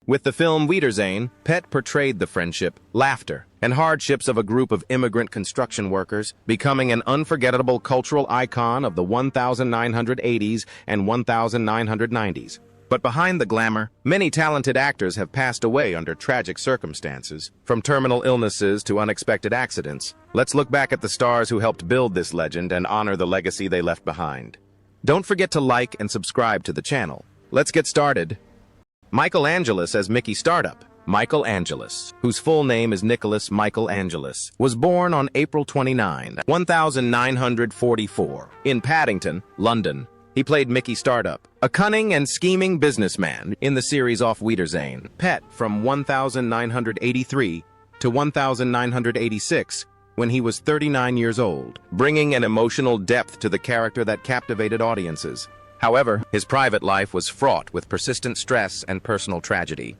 With the film Wiedersehen, Pett portrayed the friendship, laughter, and hardships of a group of immigrant construction workers, becoming an unforgettable cultural icon of the 1980s and 1990s. But behind the glamour, many talented actors have passed away under tragic circumstances, from terminal illnesses to unexpected accidents. Let's look back at the stars who helped build this legend and honor the legacy they left behind. Don't forget to like and subscribe to the channel. Let's get started. Michael Angelis as Mickey Startup. Michael Angelis, whose full name is Nicholas Michael Angelis, was born on April 29, 1944, in Paddington, London. He played Mickey Startup, a cunning and scheming businessman in the series Auf Wiedersehen. Pett from 1983 to 1986, when he was 39 years old, bringing an emotional depth to the character that captivated audiences. However, his private life was fraught with persistent stress and personal tragedy.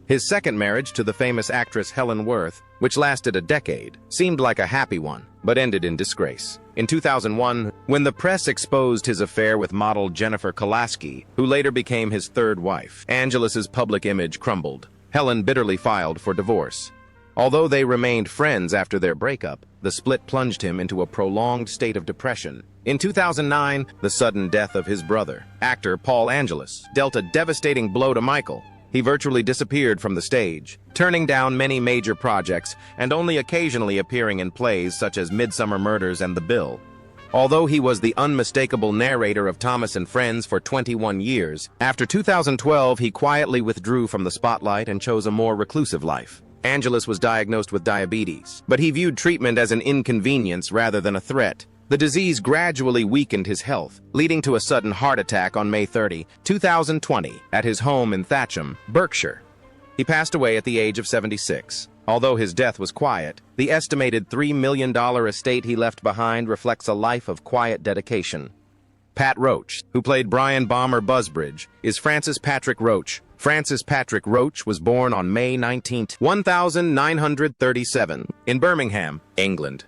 His second marriage to the famous actress Helen Worth, which lasted a decade, seemed like a happy one, but ended in disgrace. In 2001, when the press exposed his affair with model Jennifer Kolaski, who later became his third wife, Angelis's public image crumbled. Helen bitterly filed for divorce. Although they remained friends after their breakup, the split plunged him into a prolonged state of depression. In 2009, the sudden death of his brother, actor Paul Angelis, dealt a devastating blow to Michael. He virtually disappeared from the stage, turning down many major projects and only occasionally appearing in plays such as Midsummer Murders and The Bill. Although he was the unmistakable narrator of Thomas and Friends for 21 years, after 2012 he quietly withdrew from the spotlight and chose a more reclusive life. Angelis was diagnosed with diabetes, but he viewed treatment as an inconvenience rather than a threat. The disease gradually weakened his health, leading to a sudden heart attack on May 30, 2020, at his home in Thatcham, Berkshire. He passed away at the age of 76. Although his death was quiet, the estimated $3 million estate he left behind reflects a life of quiet dedication. Pat Roach, who played Brian Bomber Busbridge, is Francis Patrick Roach. Francis Patrick Roach was born on May 19, 1937, in Birmingham, England.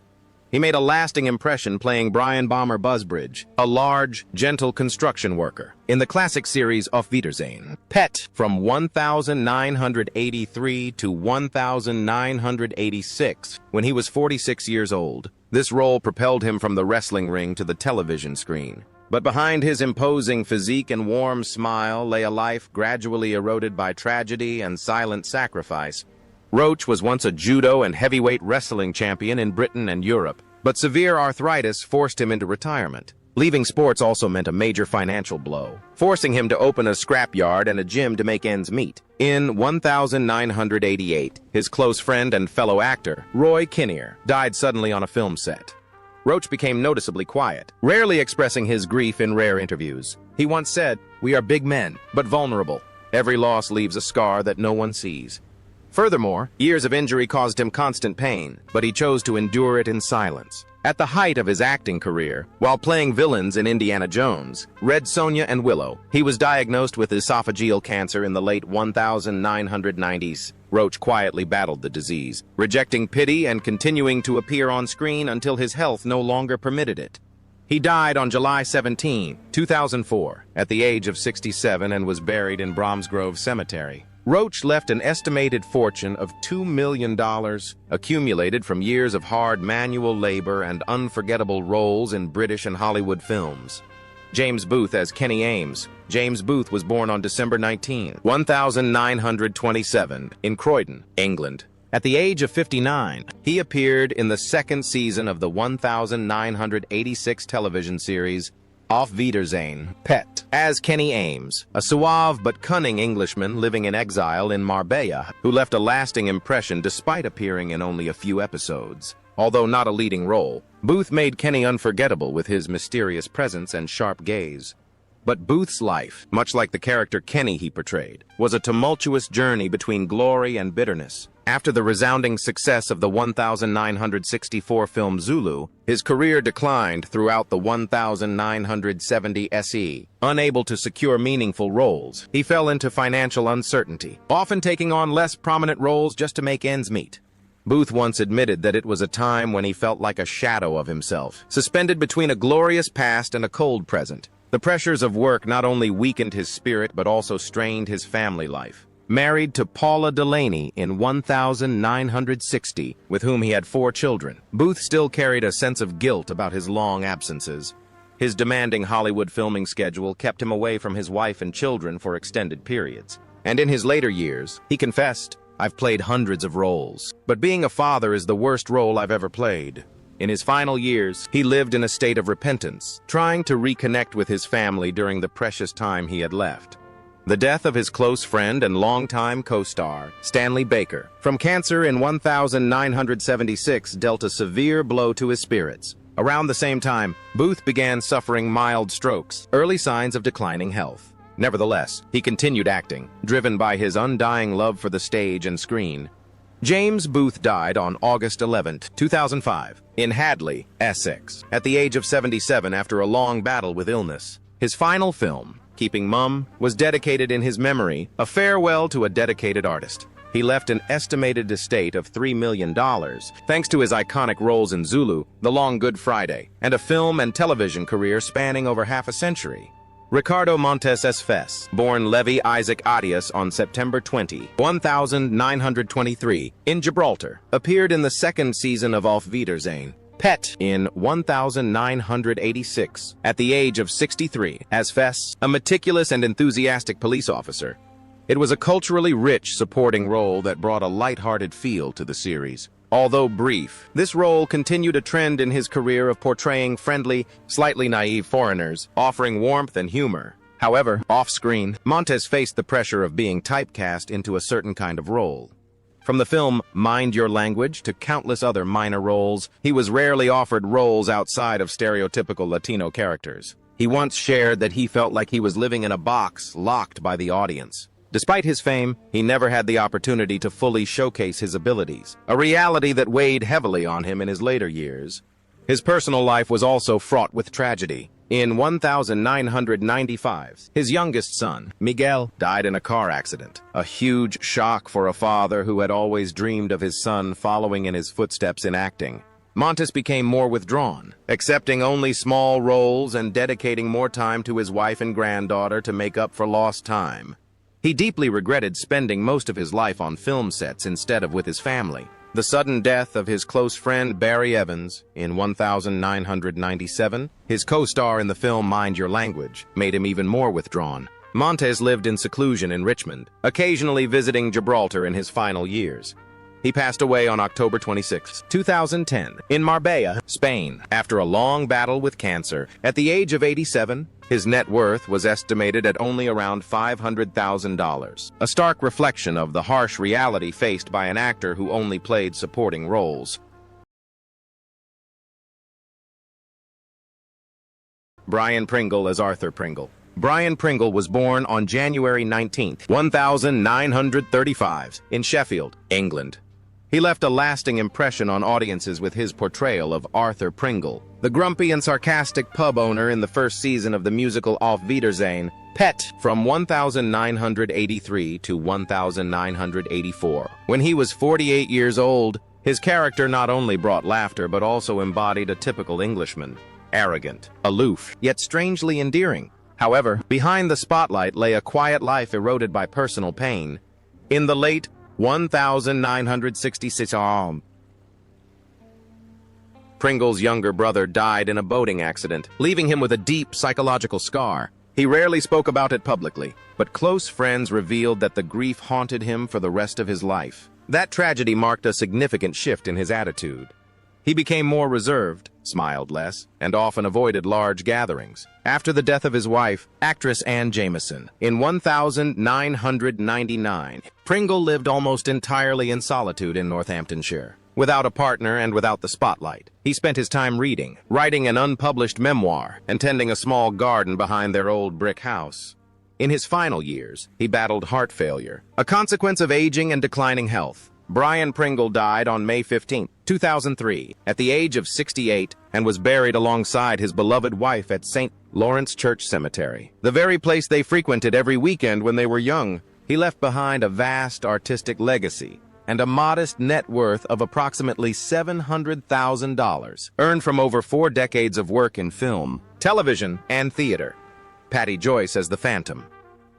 He made a lasting impression playing Brian Bomber Busbridge, a large, gentle construction worker, in the classic series Auf Wiedersehen. Pett, from 1983 to 1986, when he was 46 years old. This role propelled him from the wrestling ring to the television screen. But behind his imposing physique and warm smile lay a life gradually eroded by tragedy and silent sacrifice. Roach was once a judo and heavyweight wrestling champion in Britain and Europe, but severe arthritis forced him into retirement. Leaving sports also meant a major financial blow, forcing him to open a scrapyard and a gym to make ends meet. In 1988, his close friend and fellow actor, Roy Kinnear, died suddenly on a film set. Roach became noticeably quiet, rarely expressing his grief in rare interviews. He once said, "We are big men, but vulnerable. Every loss leaves a scar that no one sees." Furthermore, years of injury caused him constant pain, but he chose to endure it in silence. At the height of his acting career, while playing villains in Indiana Jones, Red Sonja and Willow, he was diagnosed with esophageal cancer in the late 1990s. Roach quietly battled the disease, rejecting pity and continuing to appear on screen until his health no longer permitted it. He died on July 17, 2004, at the age of 67 and was buried in Bromsgrove Cemetery. Roach left an estimated fortune of $2 million, accumulated from years of hard manual labor and unforgettable roles in British and Hollywood films. James Booth as Kenny Ames. James Booth was born on December 19, 1927, in Croydon, England. At the age of 59, he appeared in the second season of the 1986 television series Auf Wiedersehen. Pett as Kenny Ames, a suave but cunning Englishman living in exile in Marbella, who left a lasting impression despite appearing in only a few episodes. Although not a leading role, Booth made Kenny unforgettable with his mysterious presence and sharp gaze. But Booth's life, much like the character Kenny he portrayed, was a tumultuous journey between glory and bitterness. After the resounding success of the 1964 film Zulu, his career declined throughout the 1970 SE. Unable to secure meaningful roles, he fell into financial uncertainty, often taking on less prominent roles just to make ends meet. Booth once admitted that it was a time when he felt like a shadow of himself, suspended between a glorious past and a cold present. The pressures of work not only weakened his spirit but also strained his family life. married to Paula Delaney in 1960, with whom he had 4 children. Booth still carried a sense of guilt about his long absences. His demanding Hollywood filming schedule kept him away from his wife and children for extended periods. And in his later years, he confessed, "I've played hundreds of roles, but being a father is the worst role I've ever played." In his final years, he lived in a state of repentance, trying to reconnect with his family during the precious time he had left. The death of his close friend and longtime co-star, Stanley Baker, from cancer in 1976 dealt a severe blow to his spirits. Around the same time, Booth began suffering mild strokes, early signs of declining health. Nevertheless, he continued acting, driven by his undying love for the stage and screen. James Booth died on August 11, 2005, in Hadley, Essex, at the age of 77 after a long battle with illness. His final film, Keeping Mum, was dedicated in his memory, a farewell to a dedicated artist. He left an estimated estate of $3 million, thanks to his iconic roles in Zulu, The Long Good Friday, and a film and television career spanning over half a century. Ricardo Montes Esfes, born Levi Isaac Arias on September 20, 1923, in Gibraltar, appeared in the second season of Auf Wiedersehen, Pet, in 1986, at the age of 63, as Fess, a meticulous and enthusiastic police officer. It was a culturally rich supporting role that brought a light-hearted feel to the series. Although brief, this role continued a trend in his career of portraying friendly, slightly naive foreigners, offering warmth and humor. However, off-screen, Montes faced the pressure of being typecast into a certain kind of role. From the film Mind Your Language to countless other minor roles, he was rarely offered roles outside of stereotypical Latino characters. He once shared that he felt like he was living in a box locked by the audience. Despite his fame, he never had the opportunity to fully showcase his abilities, a reality that weighed heavily on him in his later years. His personal life was also fraught with tragedy. In 1995, his youngest son, Miguel, died in a car accident, a huge shock for a father who had always dreamed of his son following in his footsteps in acting. Montes became more withdrawn, accepting only small roles and dedicating more time to his wife and granddaughter to make up for lost time. He deeply regretted spending most of his life on film sets instead of with his family. The sudden death of his close friend Barry Evans in 1997, his co-star in the film Mind Your Language, made him even more withdrawn. Montes lived in seclusion in Richmond, occasionally visiting Gibraltar in his final years. He passed away on October 26, 2010, in Marbella, Spain, after a long battle with cancer. At the age of 87, his net worth was estimated at only around $500,000, a stark reflection of the harsh reality faced by an actor who only played supporting roles. Brian Pringle as Arthur Pringle. Brian Pringle was born on January 19, 1935, in Sheffield, England. He left a lasting impression on audiences with his portrayal of Arthur Pringle, the grumpy and sarcastic pub owner in the first season of the musical Auf Wiedersehen, Pet, from 1983 to 1984. When he was 48 years old, his character not only brought laughter but also embodied a typical Englishman, arrogant, aloof, yet strangely endearing. However, behind the spotlight lay a quiet life eroded by personal pain. In the late 1966, Pringle's younger brother died in a boating accident, leaving him with a deep psychological scar. He rarely spoke about it publicly, but close friends revealed that the grief haunted him for the rest of his life. That tragedy marked a significant shift in his attitude. He became more reserved, smiled less, and often avoided large gatherings. After the death of his wife, actress Ann Jameson, in 1999, Pringle lived almost entirely in solitude in Northamptonshire. Without a partner and without the spotlight, he spent his time reading, writing an unpublished memoir, and tending a small garden behind their old brick house. In his final years, he battled heart failure, a consequence of aging and declining health. Brian Pringle died on May 15, 2003, at the age of 68, and was buried alongside his beloved wife at St. Lawrence Church Cemetery, the very place they frequented every weekend when they were young. He left behind a vast artistic legacy and a modest net worth of approximately $700,000, earned from over 4 decades of work in film, television, and theater. Patty Joyce as the Phantom.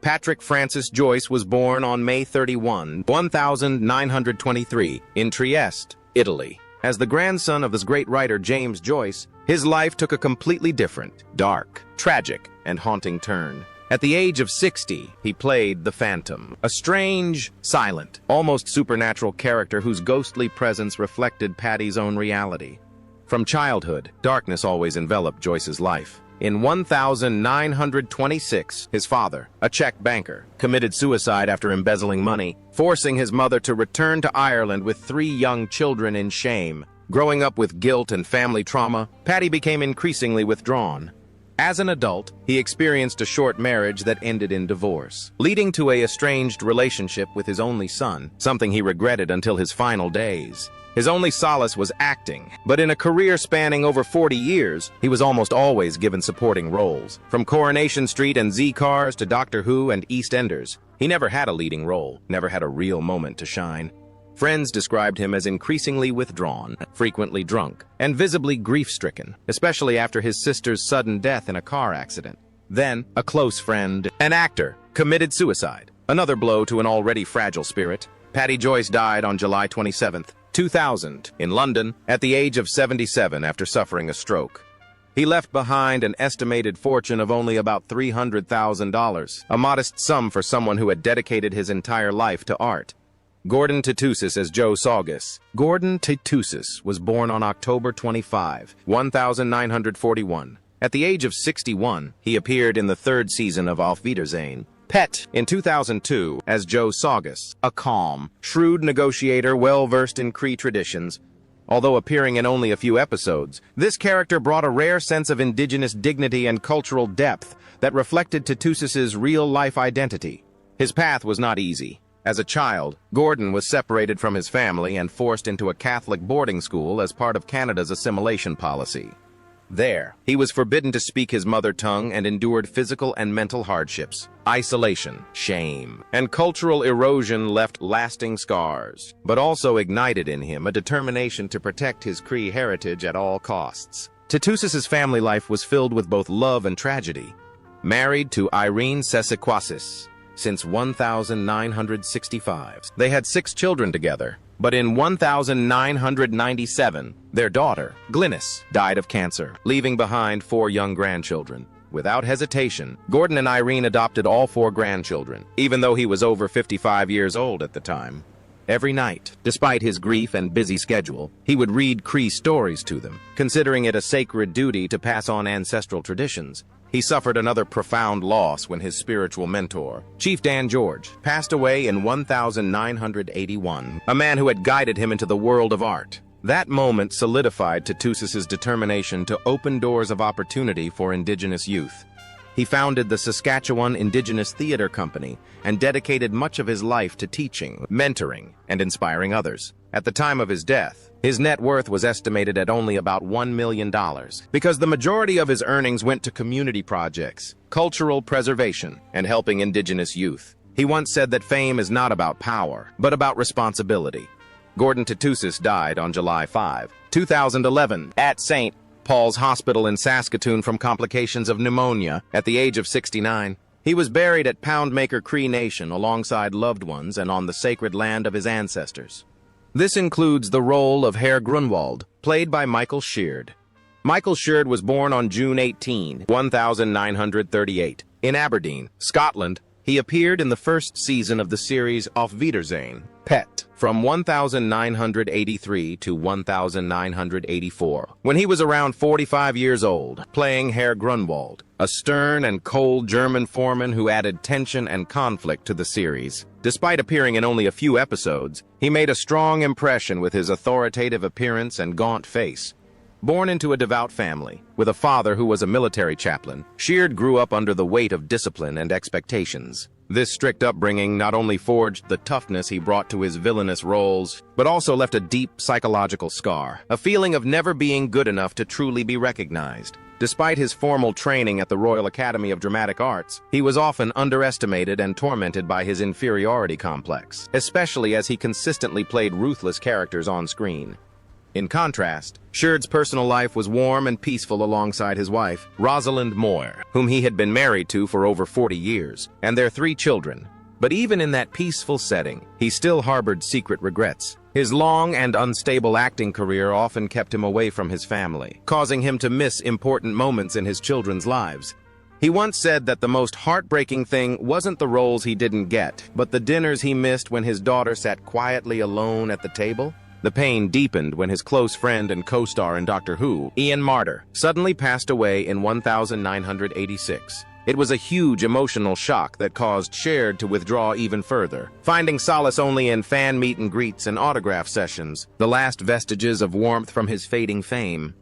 Patrick Francis Joyce was born on May 31, 1923, in Trieste, Italy. As the grandson of this great writer James Joyce, his life took a completely different, dark, tragic, and haunting turn. At the age of 60, he played the Phantom, a strange, silent, almost supernatural character whose ghostly presence reflected Paddy's own reality. From childhood, darkness always enveloped Joyce's life. In 1926, his father, a Czech banker, committed suicide after embezzling money, forcing his mother to return to Ireland with 3 young children in shame. Growing up with guilt and family trauma, Paddy became increasingly withdrawn. As an adult, he experienced a short marriage that ended in divorce, leading to an estranged relationship with his only son, something he regretted until his final days. His only solace was acting, but in a career spanning over 40 years, he was almost always given supporting roles. From Coronation Street and Z-Cars to Doctor Who and EastEnders, he never had a leading role, never had a real moment to shine. Friends described him as increasingly withdrawn, frequently drunk, and visibly grief-stricken, especially after his sister's sudden death in a car accident. Then, a close friend, an actor, committed suicide. Another blow to an already fragile spirit. Paddy Joyce died on July 27, 2000, in London, at the age of 77 after suffering a stroke. He left behind an estimated fortune of only about $300,000, a modest sum for someone who had dedicated his entire life to art. Gordon Titousis as Joe Saugus. Gordon Titousis was born on October 25, 1941. At the age of 61, he appeared in the 3rd season of Auf Wiedersehen. Pet in 2002 as Joe Saugus, a calm, shrewd negotiator well-versed in Cree traditions. Although appearing in only a few episodes, this character brought a rare sense of indigenous dignity and cultural depth that reflected Titousis's real-life identity. His path was not easy. As a child, Gordon was separated from his family and forced into a Catholic boarding school as part of Canada's assimilation policy. There, he was forbidden to speak his mother tongue and endured physical and mental hardships. Isolation, shame, and cultural erosion left lasting scars, but also ignited in him a determination to protect his Cree heritage at all costs. Titousis's family life was filled with both love and tragedy. Married to Irene Sesequasis since 1965, they had 6 children together. But in 1997, their daughter, Glynis, died of cancer, leaving behind 4 young grandchildren. Without hesitation, Gordon and Irene adopted all 4 grandchildren, even though he was over 55 years old at the time. Every night, despite his grief and busy schedule, he would read Cree stories to them, considering it a sacred duty to pass on ancestral traditions. He suffered another profound loss when his spiritual mentor, Chief Dan George, passed away in 1981, a man who had guided him into the world of art. That moment solidified Titousis's determination to open doors of opportunity for Indigenous youth. He founded the Saskatchewan Indigenous Theatre Company and dedicated much of his life to teaching, mentoring, and inspiring others. At the time of his death, his net worth was estimated at only about $1 million, because the majority of his earnings went to community projects, cultural preservation, and helping Indigenous youth. He once said that fame is not about power, but about responsibility. Gordon Titousis died on July 5, 2011, at St. Paul's Hospital in Saskatoon from complications of pneumonia at the age of 69. He was buried at Poundmaker Cree Nation alongside loved ones and on the sacred land of his ancestors. This includes the role of Herr Grunwald, played by Michael Sheard. Michael Sheard was born on June 18, 1938, in Aberdeen, Scotland. He appeared in the 1st season of the series Auf Wiedersehen, Pet, from 1983 to 1984, when he was around 45 years old, playing Herr Grunwald, a stern and cold German foreman who added tension and conflict to the series. Despite appearing in only a few episodes, he made a strong impression with his authoritative appearance and gaunt face. Born into a devout family, with a father who was a military chaplain, Sheard grew up under the weight of discipline and expectations. This strict upbringing not only forged the toughness he brought to his villainous roles, but also left a deep psychological scar, a feeling of never being good enough to truly be recognized. Despite his formal training at the Royal Academy of Dramatic Arts, he was often underestimated and tormented by his inferiority complex, especially as he consistently played ruthless characters on screen. In contrast, Sheard's personal life was warm and peaceful alongside his wife, Rosalind Moore, whom he had been married to for over 40 years, and their 3 children. But even in that peaceful setting, he still harbored secret regrets. His long and unstable acting career often kept him away from his family, causing him to miss important moments in his children's lives. He once said that the most heartbreaking thing wasn't the roles he didn't get, but the dinners he missed when his daughter sat quietly alone at the table. The pain deepened when his close friend and co-star in Doctor Who, Ian Marter, suddenly passed away in 1986. It was a huge emotional shock that caused Sheard to withdraw even further, finding solace only in fan meet and greets and autograph sessions, the last vestiges of warmth from his fading fame.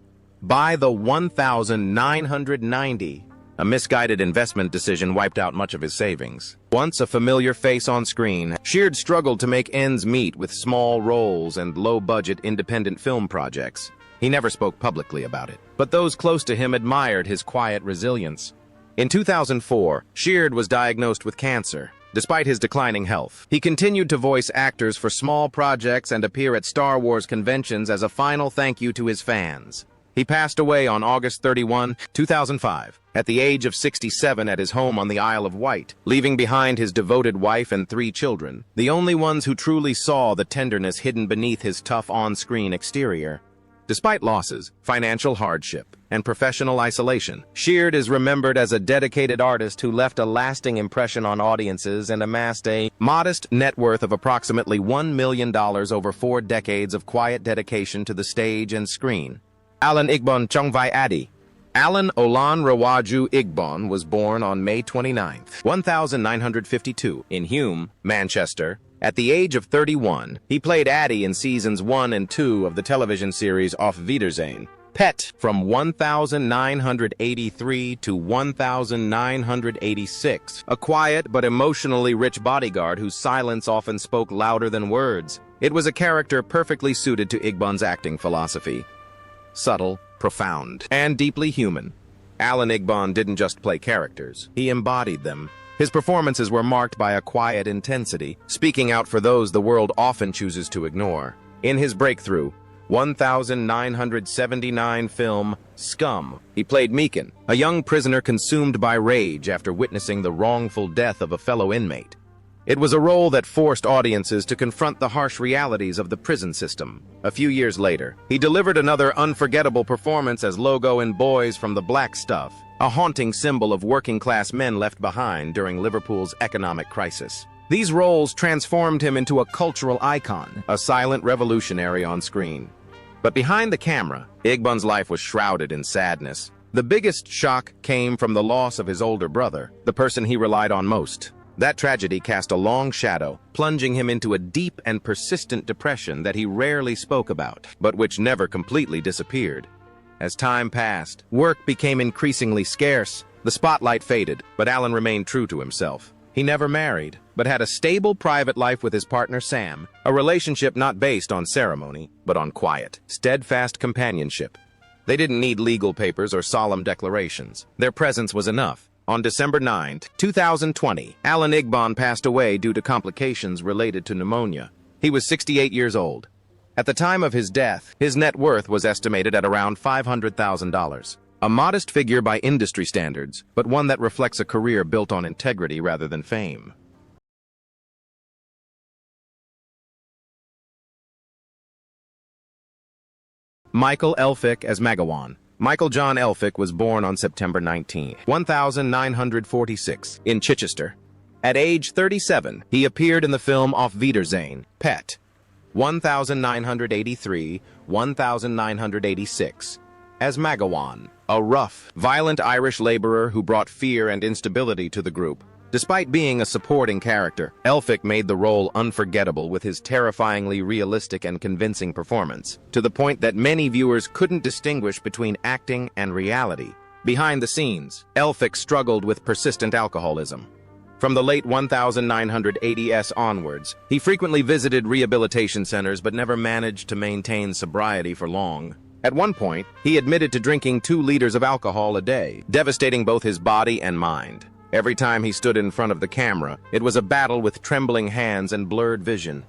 By the 1990, a misguided investment decision wiped out much of his savings. Once a familiar face on screen, Sheard struggled to make ends meet with small roles and low-budget independent film projects. He never spoke publicly about it, but those close to him admired his quiet resilience. In 2004, Sheard was diagnosed with cancer. Despite his declining health, he continued to voice actors for small projects and appear at Star Wars conventions as a final thank you to his fans. He passed away on August 31, 2005, at the age of 67 at his home on the Isle of Wight, leaving behind his devoted wife and 3 children, the only ones who truly saw the tenderness hidden beneath his tough on-screen exterior. Despite losses, financial hardship, and professional isolation, Sheard is remembered as a dedicated artist who left a lasting impression on audiences and amassed a modest net worth of approximately $1 million over 4 decades of quiet dedication to the stage and screen. Alan Igbon Chongvai Adi. Alan Olan Rawaju Igbon was born on May 29, 1952, in Hume, Manchester. At the age of 31, he played Addy in seasons 1 and 2 of the television series Auf Wiedersehen. Pet from 1983 to 1986, a quiet but emotionally rich bodyguard whose silence often spoke louder than words. It was a character perfectly suited to Igbon's acting philosophy. Subtle, profound, and deeply human. Alan Igbon didn't just play characters, he embodied them. His performances were marked by a quiet intensity, speaking out for those the world often chooses to ignore. In his breakthrough, 1979 film, Scum, he played Meekin, a young prisoner consumed by rage after witnessing the wrongful death of a fellow inmate. It was a role that forced audiences to confront the harsh realities of the prison system. A few years later, he delivered another unforgettable performance as Logo in Boys from the Black Stuff, a haunting symbol of working-class men left behind during Liverpool's economic crisis. These roles transformed him into a cultural icon, a silent revolutionary on screen. But behind the camera, Igbon's life was shrouded in sadness. The biggest shock came from the loss of his older brother, the person he relied on most. That tragedy cast a long shadow, plunging him into a deep and persistent depression that he rarely spoke about, but which never completely disappeared. As time passed, work became increasingly scarce. The spotlight faded, but Alan remained true to himself. He never married, but had a stable private life with his partner Sam, a relationship not based on ceremony, but on quiet, steadfast companionship. They didn't need legal papers or solemn declarations. Their presence was enough. On December 9, 2020, Alan Igbon passed away due to complications related to pneumonia. He was 68 years old. At the time of his death, his net worth was estimated at around $500,000. A modest figure by industry standards, but one that reflects a career built on integrity rather than fame. Michael Elphick as Magawan. Michael John Elphick was born on September 19, 1946, in Chichester. At age 37, he appeared in the film Auf Wiedersehen, Pet, 1983-1986, as Magawan, a rough, violent Irish laborer who brought fear and instability to the group. Despite being a supporting character, Elphick made the role unforgettable with his terrifyingly realistic and convincing performance, to the point that many viewers couldn't distinguish between acting and reality. Behind the scenes, Elphick struggled with persistent alcoholism. From the late 1980s onwards, he frequently visited rehabilitation centers but never managed to maintain sobriety for long. At one point, he admitted to drinking 2 liters of alcohol a day, devastating both his body and mind. Every time he stood in front of the camera, it was a battle with trembling hands and blurred vision.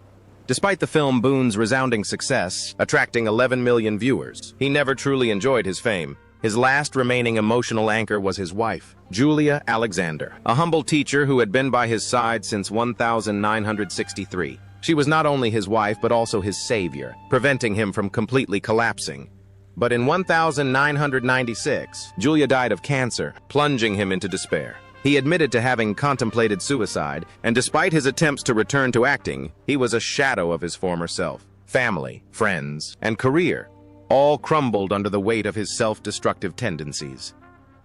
Despite the film Boone's resounding success, attracting 11 million viewers, he never truly enjoyed his fame. His last remaining emotional anchor was his wife, Julia Alexander, a humble teacher who had been by his side since 1963. She was not only his wife but also his savior, preventing him from completely collapsing. But in 1996, Julia died of cancer, plunging him into despair. He admitted to having contemplated suicide, and despite his attempts to return to acting, he was a shadow of his former self. Family, friends, and career all crumbled under the weight of his self-destructive tendencies.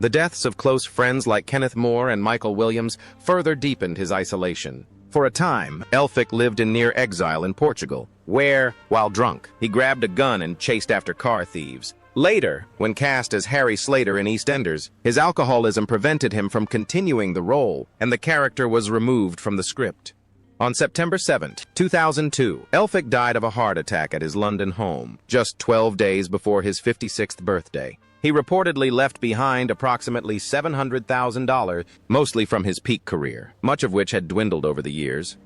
The deaths of close friends like Kenneth Moore and Michael Williams further deepened his isolation. For a time, Elphick lived in near exile in Portugal, where, while drunk, he grabbed a gun and chased after car thieves. Later, when cast as Harry Slater in EastEnders, his alcoholism prevented him from continuing the role, and the character was removed from the script. On September 7, 2002, Elphick died of a heart attack at his London home, just 12 days before his 56th birthday. He reportedly left behind approximately $700,000, mostly from his peak career, much of which had dwindled over the years.